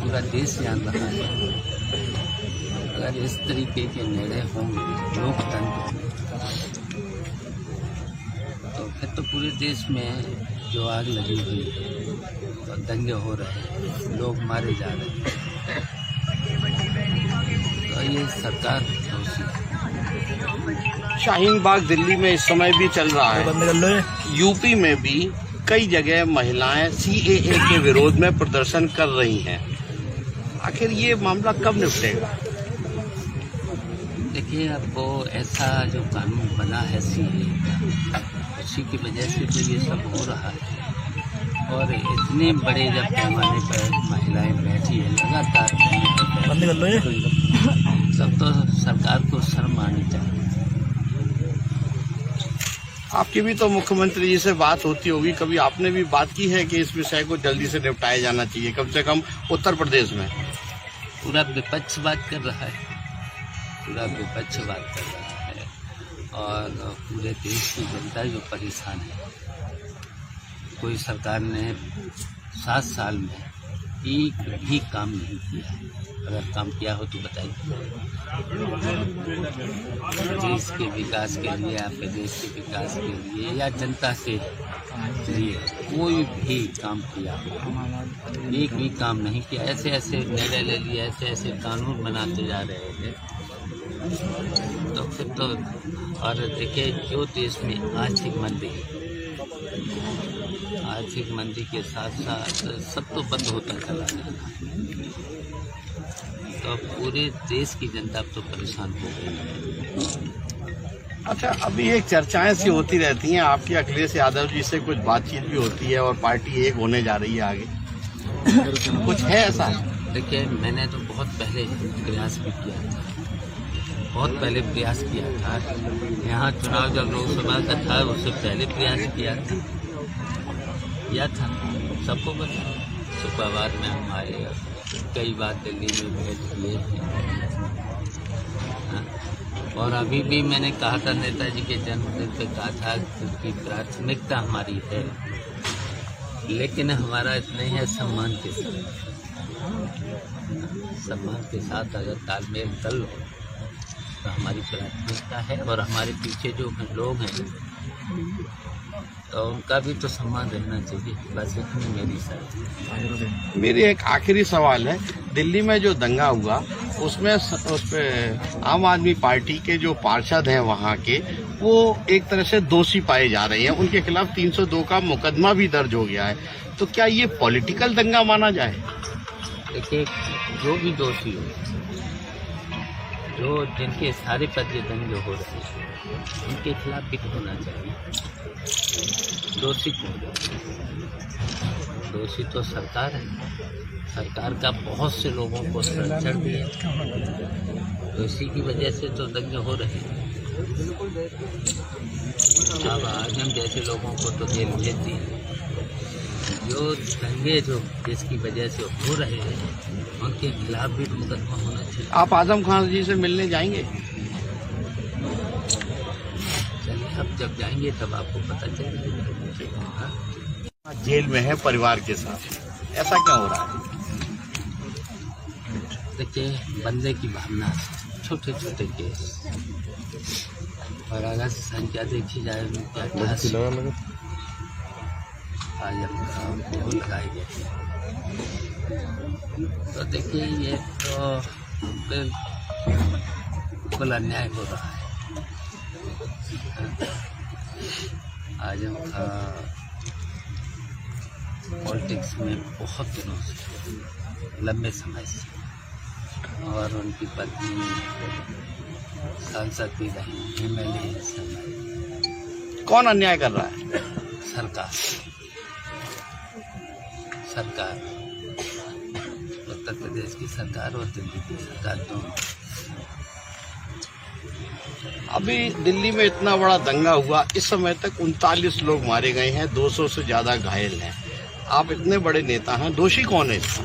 पूरा देश जान रहा है। अगर इस तरीके के निर्णय होंगे लोकतंत्र में, तो फिर तो पूरे देश में जो आग लगी हुई है और दंगे हो रहे हैं, लोग मारे जा रहे हैं, तो ये सरकार दोषी है। शाहीन बाग दिल्ली में इस समय भी चल रहा है। यूपी में भी कई जगह महिलाएं CAA के विरोध में प्रदर्शन कर रही हैं। आखिर ये मामला कब निपटेगा? देखिए, अब वो ऐसा जो कानून बना है CAA का, उसी की वजह से तो ये सब हो रहा है। और इतने बड़े जब पैमाने पर महिलाएं बैठी है लगातार, तब तो सरकार को शर्म आनी चाहिए। आपकी भी तो मुख्यमंत्री जी से बात होती होगी, कभी आपने भी बात की है कि इस विषय को जल्दी से निपटाया जाना चाहिए, कम से कम उत्तर प्रदेश में? पूरा विपक्ष बात कर रहा है, पूरा विपक्ष बात कर रहा है, और पूरे देश की जनता जो परेशान है। कोई सरकार ने 7 साल में एक भी काम नहीं किया। अगर काम किया हो तो बताइए। देश के विकास के लिए, आपके देश के विकास के लिए या जनता के लिए कोई भी काम किया, एक भी काम नहीं किया। ऐसे ऐसे निर्णय ले लिए, ऐसे ऐसे कानून बनाते जा रहे थे, तो फिर तो। और देखिए, जो देश में आर्थिक मंदी के साथ साथ सब तो बंद होता चला जा रहा है, तो पूरे देश की जनता अब तो परेशान हो गई है। अच्छा, अभी एक चर्चाएं सी होती रहती हैं, आपकी अखिलेश यादव जी से कुछ बातचीत भी होती है और पार्टी एक होने जा रही है आगे, कुछ है ऐसा? देखिए, मैंने तो बहुत पहले प्रयास भी किया था, बहुत पहले प्रयास किया था। यहाँ चुनाव जब लोकसभा का था, उससे पहले प्रयास किया था, सबको पता। शुक्रवार में हम आए, कई बार दिल्ली में भेंट किए हैं, और अभी भी मैंने कहा था, नेताजी के जन्मदिन पे कहा था कि प्राथमिकता हमारी है, लेकिन हमारा इतना ही है सम्मान के साथ अगर तालमेल कर लो तो हमारी प्राथमिकता है। और हमारे पीछे जो लोग हैं तो उनका भी तो सम्मान रहना चाहिए। बस इतनी मेरी सर। मेरी एक आखिरी सवाल है, दिल्ली में जो दंगा हुआ उसपे आम आदमी पार्टी के जो पार्षद हैं वहाँ के, वो एक तरह से दोषी पाए जा रहे हैं, उनके खिलाफ 302 का मुकदमा भी दर्ज हो गया है। तो क्या ये पॉलिटिकल दंगा माना जाए? देखिए, जो भी दोषी हो, जो जिनके सारे पद दंगे हो रहे हैं, उनके खिलाफ भी होना चाहिए। दोषी कौन? दोषी तो सरकार है। सरकार का बहुत से लोगों को संरक्षण दिया, तो इसी की वजह से तो दंगे हो रहे हैं। अब आजम जैसे लोगों को तो जेल भेजती है। जो दंगे जो जिसकी वजह से हो रहे हैं, उनके खिलाफ भी मुकदमा होना चाहिए। आप आजम खान जी से मिलने जाएंगे? अब जब जाएंगे तब आपको पता चलेगा। जेल में है परिवार के साथ, ऐसा क्या हो रहा है? देखिए, बंदे की भावना से छोटे छोटे केस, और अगर संख्या देखी जाए उनकी 88 आज लगाई गई, तो देखिए ये तो बिल्कुल अन्याय हो रहा है। आजम खां पॉलिटिक्स में बहुत दिनों से, लंबे समय से, और उनकी पत्नी सांसद भी रही, MLA। कौन अन्याय कर रहा है? सरकार, उत्तर प्रदेश की सरकार और दिल्ली की सरकार दोनों। अभी दिल्ली में इतना बड़ा दंगा हुआ, इस समय तक 39 लोग मारे गए हैं, 200 से ज्यादा घायल हैं। आप इतने बड़े नेता हैं, दोषी कौन है इसका?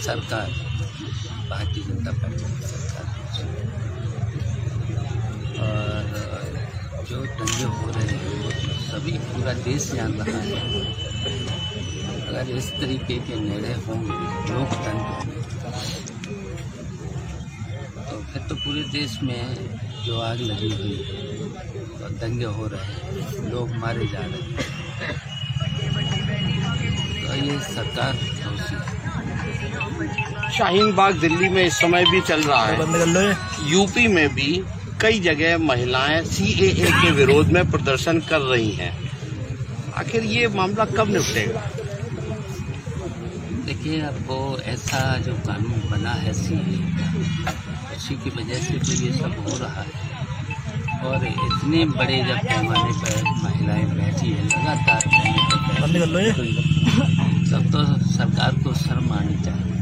सरकार, भारतीय जनता पार्टी की सरकार। और जो दंगे हो रहे हैं वो सभी पूरा देश जान रहा है। अगर इस तरीके के निर्णय होंगे लोकतंत्र में, तो फिर तो पूरे देश में जो आग लगी हुई है और दंगे हो रहे हैं, लोग मारे जा रहे हैं, तो ये सरकार दोषी है। शाहीन बाग दिल्ली में इस समय भी चल रहा है। यूपी में भी कई जगह महिलाएं CAA के विरोध में प्रदर्शन कर रही हैं। आखिर ये मामला कब निपटेगा? देखिए, अब वो ऐसा जो कानून बना है CAA, उसी की वजह से तो ये सब हो रहा है। और इतने बड़े जब पैमाने पर महिलाएं बैठी है लगातार, तब तो सरकार को शर्म आनी चाहिए।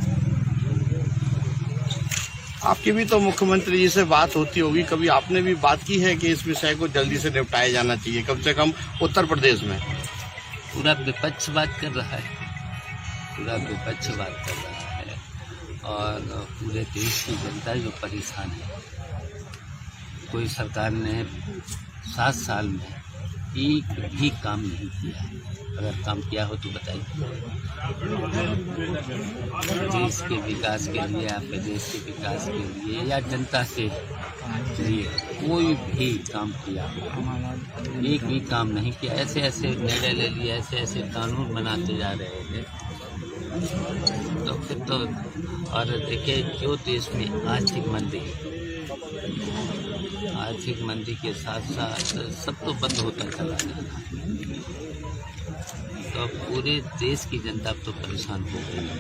आपकी भी तो मुख्यमंत्री जी से बात होती होगी, कभी आपने भी बात की है कि इस विषय को जल्दी से निपटाया जाना चाहिए, कम से कम उत्तर प्रदेश में? पूरा विपक्ष बात कर रहा है, पूरा विपक्ष बात कर रहा है, और पूरे देश की जनता जो परेशान है। कोई सरकार ने 7 साल में एक भी काम नहीं किया है। अगर काम किया हो तो बताइए। देश के विकास के लिए, आपके देश के विकास के लिए या जनता के लिए कोई भी काम किया, एक भी काम नहीं किया। ऐसे ऐसे निर्णय ले लिए, ऐसे ऐसे कानून बनाते जा रहे हैं, तो फिर तो। और देखिए, जो देश में आर्थिक मंदी के साथ साथ सब तो बंद होता चला जा रहा है, तो पूरे देश की जनता अब तो परेशान हो गई है।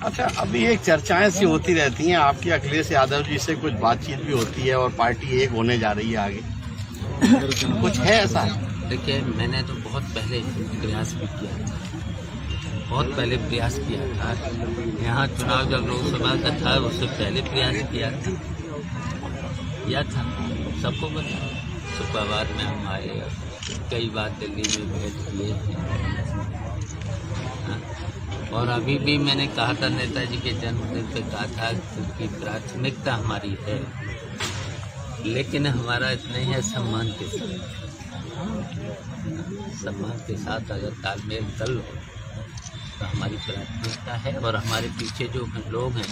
अच्छा, अभी एक चर्चाएं सी होती रहती हैं, आपकी अखिलेश यादव जी से कुछ बातचीत भी होती है और पार्टी एक होने जा रही है आगे, कुछ है ऐसा? देखिए, मैंने तो बहुत पहले प्रयास भी किया था, बहुत पहले प्रयास किया था। यहाँ चुनाव जब लोकसभा का था, उससे पहले प्रयास किया था, सबको बता। शुक्रवार में हम आए, कई बार दिल्ली में भेंट किए, और अभी भी मैंने कहा था, नेताजी के जन्मदिन पे कहा था कि प्राथमिकता हमारी है, लेकिन हमारा इतना ही है सम्मान के साथ अगर तालमेल कर लो तो हमारी प्राथमिकता है। और हमारे पीछे जो लोग हैं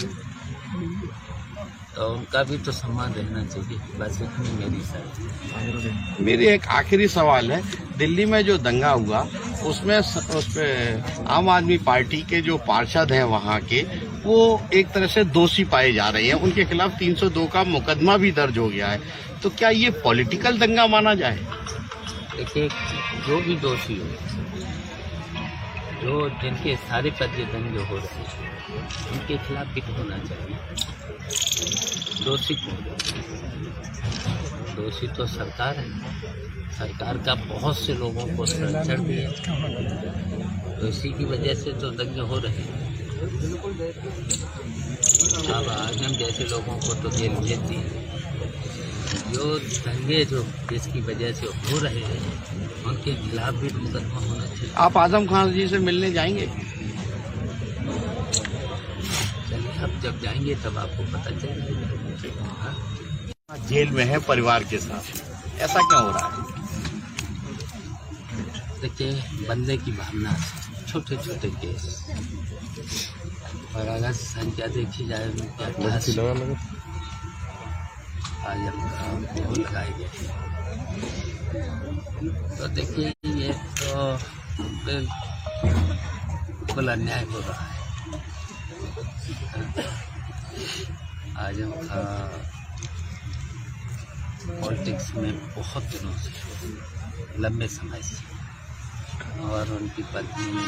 तो उनका भी तो सम्मान रहना चाहिए। बस इतनी मेरी सर। मेरी एक आखिरी सवाल है, दिल्ली में जो दंगा हुआ उसमें आम आदमी पार्टी के जो पार्षद हैं वहाँ के, वो एक तरह से दोषी पाए जा रहे हैं, उनके खिलाफ 302 का मुकदमा भी दर्ज हो गया है। तो क्या ये पॉलिटिकल दंगा माना जाए? देखिए, जो भी दोषी हो, जो जिनके सारे पर ये दंगे हो रहे हैं, उनके खिलाफ भी होना चाहिए। दोषी कौन? दोषी तो सरकार है। सरकार का बहुत से लोगों को संरक्षण भी है, तो इसी की वजह से तो दंगे हो रहे हैं। अब आजम जैसे लोगों को तो जेल भेजती है। जो दंगे जो जिसकी वजह से हो रहे हैं, उनके खिलाफ भी मुकदमा होना चाहिए। आप आजम खान जी से मिलने जाएंगे? चलिए, अब जब जाएंगे तब आपको पता चलेगा। जेल में है परिवार के साथ, ऐसा क्यों हो रहा है? देखिए, बंदे की भावना से छोटे छोटे केस, और अगर संख्या देखी जाए आज हम लगाए गए, तो देखिए ये तो बिल्कुल अन्याय हो रहा है। आजम खां पॉलिटिक्स में बहुत दिनों से, लंबे समय से, और उनकी पत्नी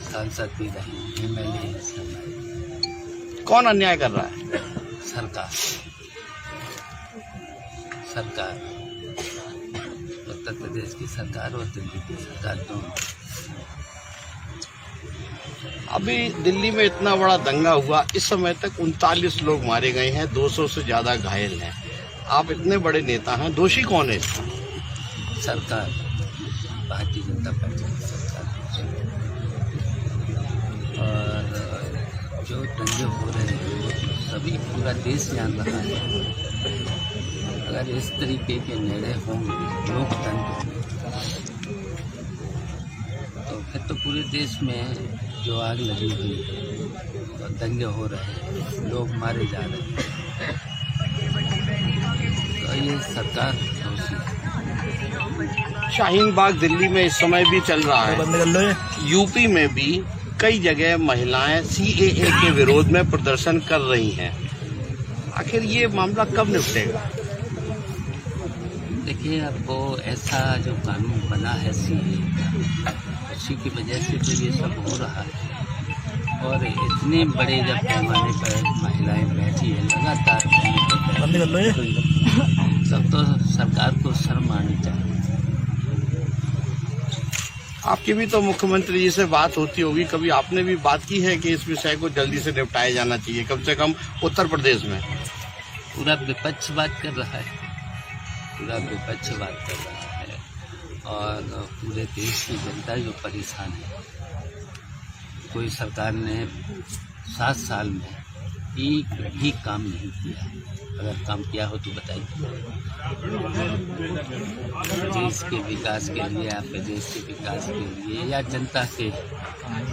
सांसद भी रही, MLA। कौन अन्याय कर रहा है? सरकार उत्तर प्रदेश की सरकार और दिल्ली की सरकार दोनों। अभी दिल्ली में इतना बड़ा दंगा हुआ, इस समय तक 39 लोग मारे गए हैं, 200 से ज्यादा घायल हैं। आप इतने बड़े नेता हैं, दोषी कौन है इसका? सरकार, भारतीय जनता पार्टी की सरकार। और जो दंगे हो रहे हैं, सभी पूरा देश जान रहा है। अगर इस तरीके के निर्णय होंगे लोकतंत्र में, पूरे देश में जो आग लगी हुई है और दंगे हो रहे हैं, लोग मारे जा रहे हैं, तो ये सरकार दोषी है। शाहीन बाग दिल्ली में इस समय भी चल रहा है। यूपी में भी कई जगह महिलाएं CAA के विरोध में प्रदर्शन कर रही हैं। आखिर ये मामला कब निपटेगा? देखिए, अब वो ऐसा जो कानून बना है CAA, उसी की वजह से तो ये सब हो रहा है। और इतने बड़े जब पैमाने पर महिलाएं बैठी है लगातार, तब तो सरकार को शर्म आनी चाहिए। आपकी भी तो मुख्यमंत्री जी से बात होती होगी, कभी आपने भी बात की है कि इस विषय को जल्दी से निपटाया जाना चाहिए, कम से कम उत्तर प्रदेश में? पूरा विपक्ष बात कर रहा है, पूरा विपक्ष बात कर रहा है, और पूरे देश की जनता जो परेशान है। कोई सरकार ने 7 साल में एक भी काम नहीं किया। अगर काम किया हो तो बताइए। देश के विकास के लिए या प्रदेश के विकास के लिए या जनता के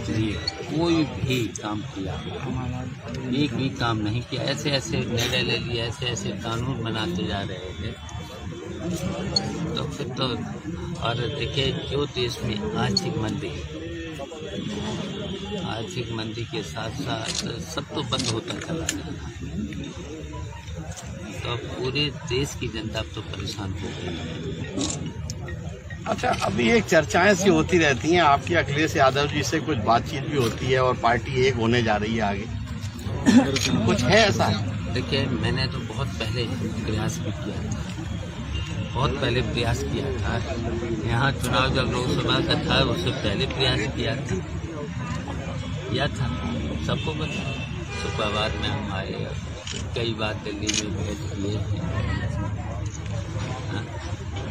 लिए कोई भी काम किया, एक भी काम नहीं किया। ऐसे ऐसे निर्णय ले लिए, ऐसे ऐसे कानून बनाते जा रहे हैं, तो फिर तो। और देखिए, जो देश में आर्थिक मंदी के साथ साथ सब तो बंद होता चला जा रहा है, तो पूरे देश की जनता अब तो परेशान हो गई है। अच्छा, अभी एक चर्चाएं सी होती रहती हैं, आपकी अखिलेश यादव जी से कुछ बातचीत भी होती है और पार्टी एक होने जा रही है आगे, कुछ है ऐसा? देखिए, मैंने तो बहुत पहले प्रयास भी किया था, बहुत पहले प्रयास किया था। यहाँ चुनाव जब लोकसभा का था, उससे पहले प्रयास किया था, सबको बता। शुक्रवार में हम आए, कई बार दिल्ली में भेज दिए हैं,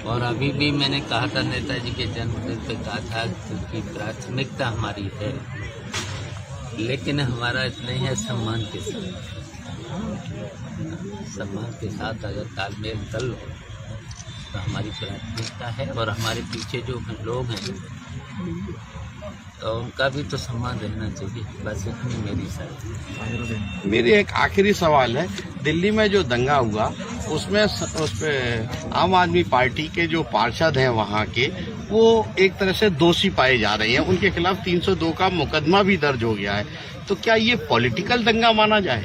और अभी भी मैंने कहा था, नेताजी के जन्मदिन पे कहा था कि प्राथमिकता हमारी है, लेकिन हमारा इतना ही है सम्मान के साथ अगर तालमेल कर लो तो हमारी प्राथमिकता है। और हमारे पीछे जो लोग हैं तो उनका भी तो सम्मान रहना चाहिए। बस इतनी मेरी सर। मेरी एक आखिरी सवाल है, दिल्ली में जो दंगा हुआ उसमें उसपे आम आदमी पार्टी के जो पार्षद हैं वहाँ के, वो एक तरह से दोषी पाए जा रहे हैं। उनके खिलाफ 302 का मुकदमा भी दर्ज हो गया है। तो क्या ये पॉलिटिकल दंगा माना जाए?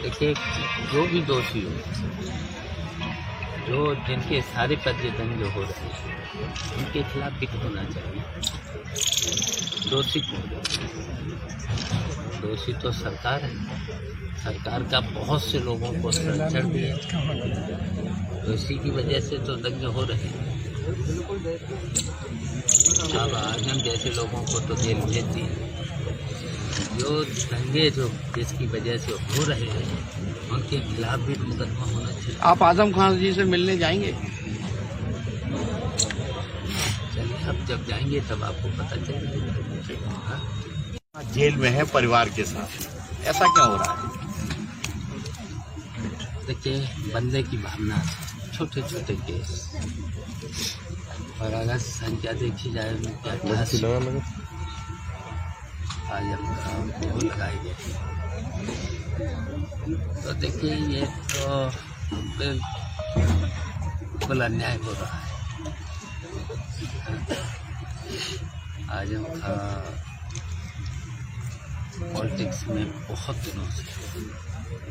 देखिए, जो भी दोषी हो, जो जिनके सारे पर ये दंगे हो रहे हैं, उनके खिलाफ भी होना चाहिए। दोषी तो सरकार है। सरकार का बहुत से लोगों को संरक्षण दिया, तो इसी की वजह से तो दंगे हो रहे हैं। अब आजम जैसे लोगों को तो जेल भेजती है। जो दंगे जो जिसकी वजह से हो रहे हैं, उनके खिलाफ भी मुकदमा होना चाहिए। आप आजम खान जी से मिलने जाएंगे? चलिए, अब जब जाएंगे तब आपको पता चलेगा। जेल में है परिवार के साथ, ऐसा क्या हो रहा है? देखिए, बंदे की भावना, छोटे छोटे केस, और अगर संख्या देखी जाए उनके 88 आजम खान को लगाई गई, तो देखिए ये तो बिल्कुल अन्याय हो रहा है। आजम खान पॉलिटिक्स में बहुत दिनों से,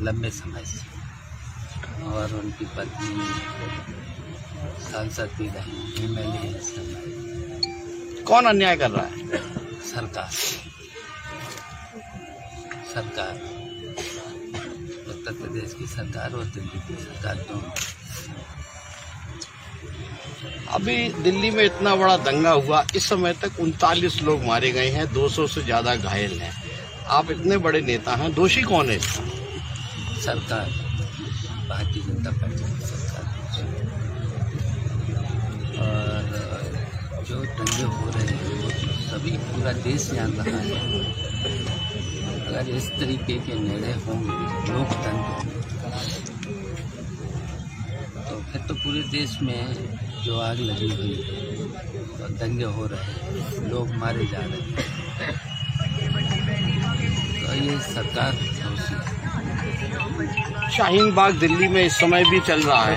लंबे समय से, और उनकी पत्नी सांसद भी रही, MLA है। कौन अन्याय कर रहा है? सरकार उत्तर प्रदेश की सरकार और दिल्ली की सरकार दोनों। अभी दिल्ली में इतना बड़ा दंगा हुआ, इस समय तक 39 लोग मारे गए हैं, 200 से ज्यादा घायल हैं। आप इतने बड़े नेता हैं, दोषी कौन है? सरकार, भारतीय जनता पार्टी की सरकार। और जो दंगे हो रहे हैं वो सभी, पूरा देश जान रहा है। अगर इस तरीके के निर्णय होंगे लोकतंत्र, तो फिर तो पूरे देश में जो आग लगी हुई है, तो दंगे हो रहे हैं, लोग मारे जा रहे हैं, तो ये सरकार दोषी है। शाहीन बाग दिल्ली में इस समय भी चल रहा है।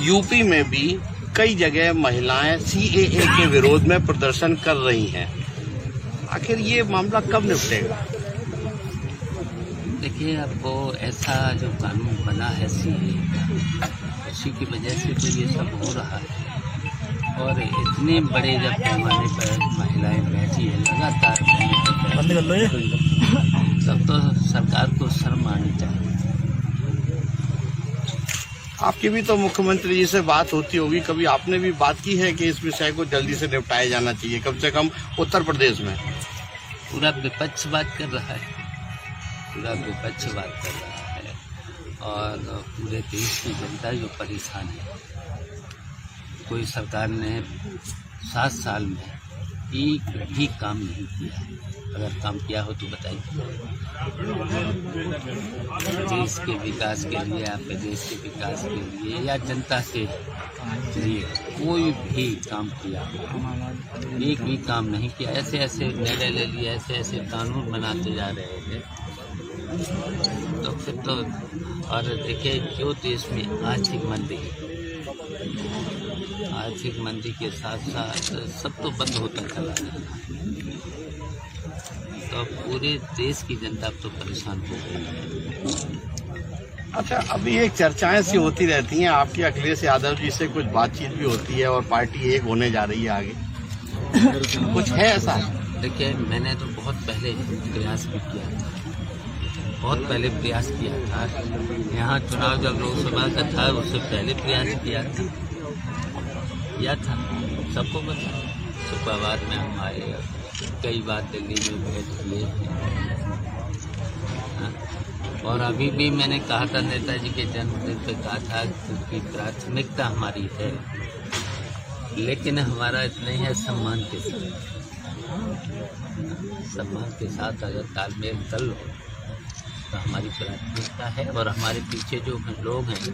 यूपी में भी कई जगह महिलाएं CAA के विरोध में प्रदर्शन कर रही हैं। आखिर ये मामला कब निपटेगा? देखिए, अब वो ऐसा जो कानून बना है CAA, उसी की वजह से तो ये सब हो रहा है। और इतने बड़े जब पैमाने पर महिलाएं बैठी है लगातार, तब तो सरकार को शर्म आनी चाहिए। आपकी भी तो मुख्यमंत्री जी से बात होती होगी, कभी आपने भी बात की है कि इस विषय को जल्दी से निपटाया जाना चाहिए, कम से कम उत्तर प्रदेश में? पूरा विपक्ष बात कर रहा है, पूरा विपक्ष बात कर रहा है, और पूरे देश की जनता जो परेशान है। कोई सरकार ने 7 साल में एक भी काम नहीं किया है। अगर काम किया हो तो बताइए। देश के विकास के लिए, आपके देश के विकास के लिए या जनता के लिए कोई भी काम किया, एक भी काम नहीं किया। ऐसे ऐसे निर्णय ले लिए, ऐसे ऐसे कानून बनाते जा रहे हैं, तो फिर तो। और देखिए, जो देश में आर्थिक मंदी के साथ साथ सब तो बंद होता चला जा रहा है, तो पूरे देश की जनता अब तो परेशान हो गई है। अच्छा, अभी एक चर्चाएं सी होती रहती हैं, आपकी अखिलेश यादव जी से कुछ बातचीत भी होती है और पार्टी एक होने जा रही है आगे, कुछ है ऐसा? देखिए, मैंने तो बहुत पहले प्रयास भी किया था, बहुत पहले प्रयास किया था। यहाँ चुनाव जब लोकसभा का था, उससे पहले प्रयास किया था, सबको बता। शुक्रवार में हम आए, कई बार दिल्ली में भेंट किए हैं, और अभी भी मैंने कहा था, नेताजी के जन्मदिन पे कहा था कि प्राथमिकता हमारी है, लेकिन हमारा इतना ही है सम्मान के साथ अगर तालमेल कर लो तो हमारी प्राथमिकता है। और हमारे पीछे जो लोग हैं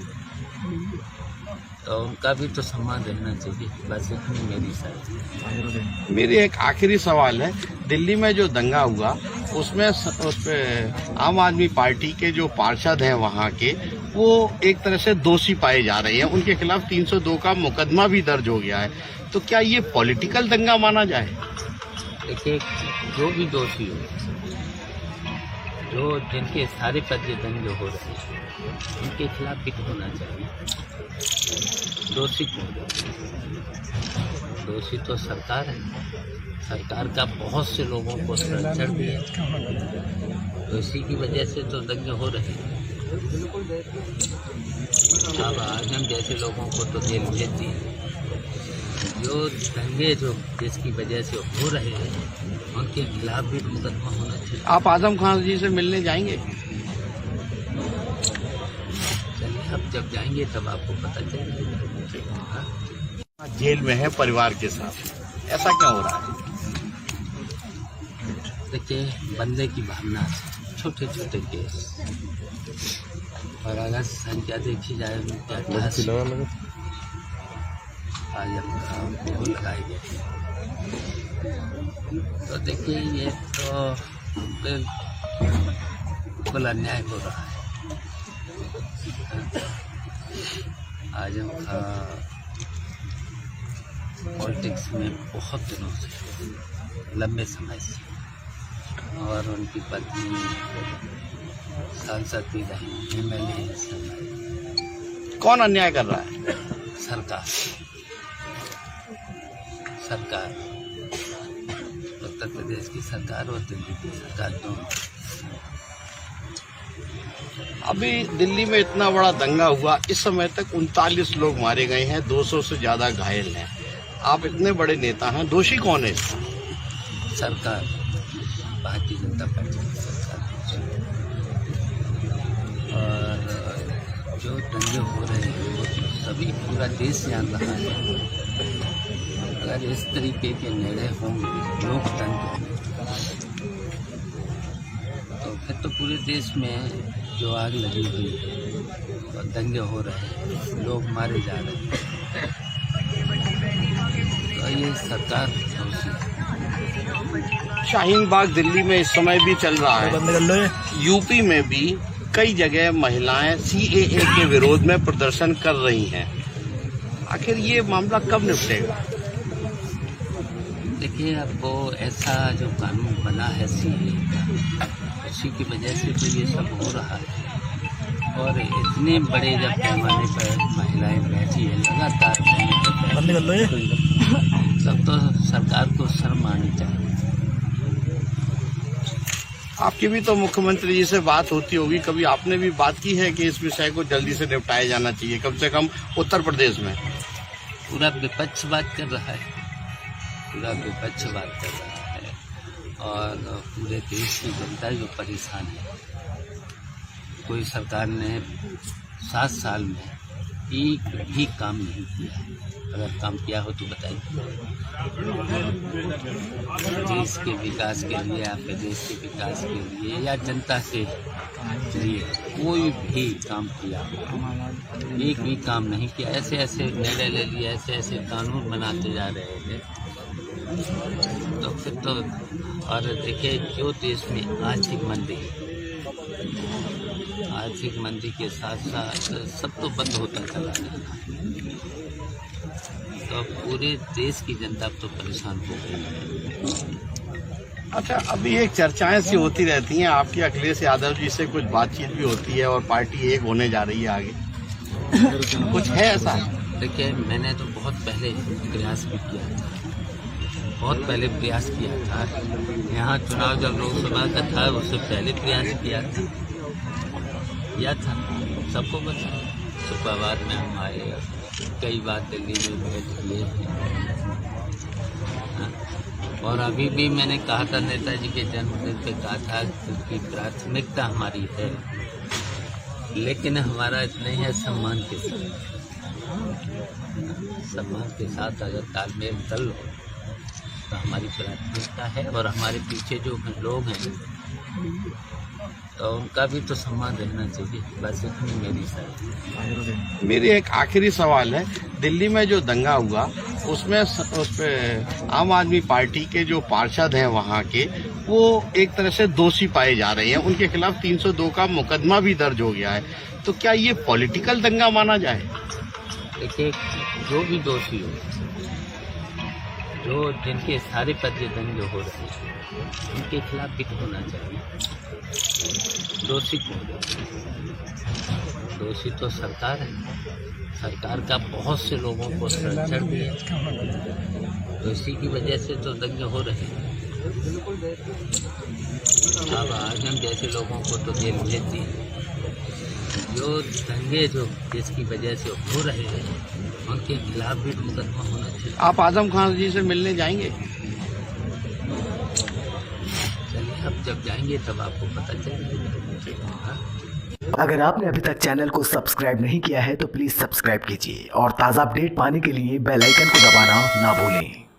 तो उनका भी तो सम्मान रहना चाहिए। बस इतनी मेरी साथ। मेरी एक आखिरी सवाल है, दिल्ली में जो दंगा हुआ उसमें आम आदमी पार्टी के जो पार्षद हैं वहाँ के, वो एक तरह से दोषी पाए जा रहे हैं, उनके खिलाफ 302 का मुकदमा भी दर्ज हो गया है। तो क्या ये पॉलिटिकल दंगा माना जाए? देखिए, जो भी दोषी हो, जो जिनके सारे पद ये दंगे हो रहे हैं, उनके खिलाफ भी होना चाहिए। दोषी कौन? दोषी तो सरकार है। सरकार का बहुत से लोगों को संरक्षण भी है, तो इसी की वजह से तो दंगे हो रहे हैं। अब आजम जैसे लोगों को तो जेल भेज दी। जो दंगे जो जिसकी वजह से हो रहे हैं, उनके खिलाफ भी मुकदमा होना चाहिए। आप आजम खान जी से मिलने जाएंगे? चलिए, अब जब जाएंगे तब आपको पता चलेगा। जेल में है परिवार के साथ, ऐसा क्या हो रहा है? देखिए, बंदे की भावना से छोटे छोटे केस, और अगर संख्या देखी जाए उनके 88 वो लगाई गई, तो देखिए ये तो बिल्कुल अन्याय हो रहा है। आजम खां पॉलिटिक्स में बहुत दिनों से, लंबे समय से, और उनकी पत्नी सांसद भी रही, MLA है। कौन अन्याय कर रहा है? सरकार, उत्तर प्रदेश की सरकार और दिल्ली की सरकार दोनों। अभी दिल्ली में इतना बड़ा दंगा हुआ, इस समय तक 39 लोग मारे गए हैं, 200 से ज्यादा घायल हैं। आप इतने बड़े नेता हैं, दोषी कौन है इसका? सरकार, भारतीय जनता पार्टी की सरकार। और जो दंगे हो रहे हैं वो सभी पूरा देश जान रहा है। अगर इस तरीके के निर्णय होंगे लोकतंत्र में, तो फिर तो पूरे देश में जो आग लगी हुई है और दंगे हो रहे हैं, लोग मारे जा रहे हैं, तो ये सरकार दोषी है। शाहीन बाग दिल्ली में इस समय भी चल रहा है। यूपी में भी कई जगह महिलाएं CAA के विरोध में प्रदर्शन कर रही हैं। आखिर ये मामला कब निपटेगा? देखिए, अब वो ऐसा जो कानून बना है CAA का, उसी की वजह से तो ये सब हो रहा है। और इतने बड़े जब पैमाने पर महिलाएं बैठी है लगातार, तब तो सरकार को शर्म आनी चाहिए। आपकी भी तो मुख्यमंत्री जी से बात होती होगी, कभी आपने भी बात की है कि इस विषय को जल्दी से निपटाया जाना चाहिए, कम से कम उत्तर प्रदेश में? पूरा विपक्ष बात कर रहा है, पूरा विपक्ष बात कर रहा है, और पूरे देश की जनता जो परेशान है। कोई सरकार ने 7 साल में एक भी काम नहीं किया है। अगर काम किया हो तो बताइए। देश के विकास के लिए, आपके देश के विकास के लिए या जनता के लिए कोई भी काम किया, एक भी काम नहीं किया। ऐसे ऐसे निर्णय ले लिए, ऐसे ऐसे कानून बनाते जा रहे थे, तो फिर तो। और देखिए, जो देश में आर्थिक मंदी के साथ साथ सब तो बंद होता चला गया, तो पूरे देश की जनता तो परेशान हो गई है। अच्छा, अभी एक चर्चाएं सी होती रहती हैं, आपकी अखिलेश यादव जी से कुछ बातचीत भी होती है और पार्टी एक होने जा रही है आगे, कुछ है ऐसा? देखिए, मैंने तो बहुत पहले प्रयास भी किया था, बहुत पहले प्रयास किया था। यहाँ चुनाव जब लोकसभा का था, उससे पहले प्रयास किया था, सबको बता। शुक्रवार में हम आए, कई बार दिल्ली में भेंट किए हैं, और अभी भी मैंने कहा था, नेताजी के जन्मदिन पे कहा था कि प्राथमिकता हमारी है, लेकिन हमारा नहीं है सम्मान के साथ अगर तालमेल दल हो तो हमारी प्राथमिकता है। और हमारे पीछे जो लोग हैं तो उनका भी तो सम्मान रहना चाहिए। बस इतनी मेरी सर। मेरी एक आखिरी सवाल है, दिल्ली में जो दंगा हुआ उसमें आम आदमी पार्टी के जो पार्षद हैं वहाँ के, वो एक तरह से दोषी पाए जा रहे हैं। उनके खिलाफ 302 का मुकदमा भी दर्ज हो गया है। तो क्या ये पॉलिटिकल दंगा माना जाए? देखिए, जो भी दोषी हो, जो जिनके सारे पद दंगे हो रहे हैं, उनके खिलाफ भी होना चाहिए। दोषी तो सरकार है। सरकार का बहुत से लोगों को संरक्षण भी है, तो इसी की वजह से तो दंगे हो रहे हैं। अब आजम जैसे लोगों को तो जेल भेज दी। जो दंगे जो जिसकी वजह से हो रहे हैं, उनके खिलाफ भी मुकदमा होना चाहिए। आप आजम खान जी से मिलने जाएंगे? चलिए, अब जब जाएंगे तब आपको पता चलेगा। अगर आपने अभी तक चैनल को सब्सक्राइब नहीं किया है तो प्लीज सब्सक्राइब कीजिए और ताज़ा अपडेट पाने के लिए बेल आइकन को दबाना ना भूलें।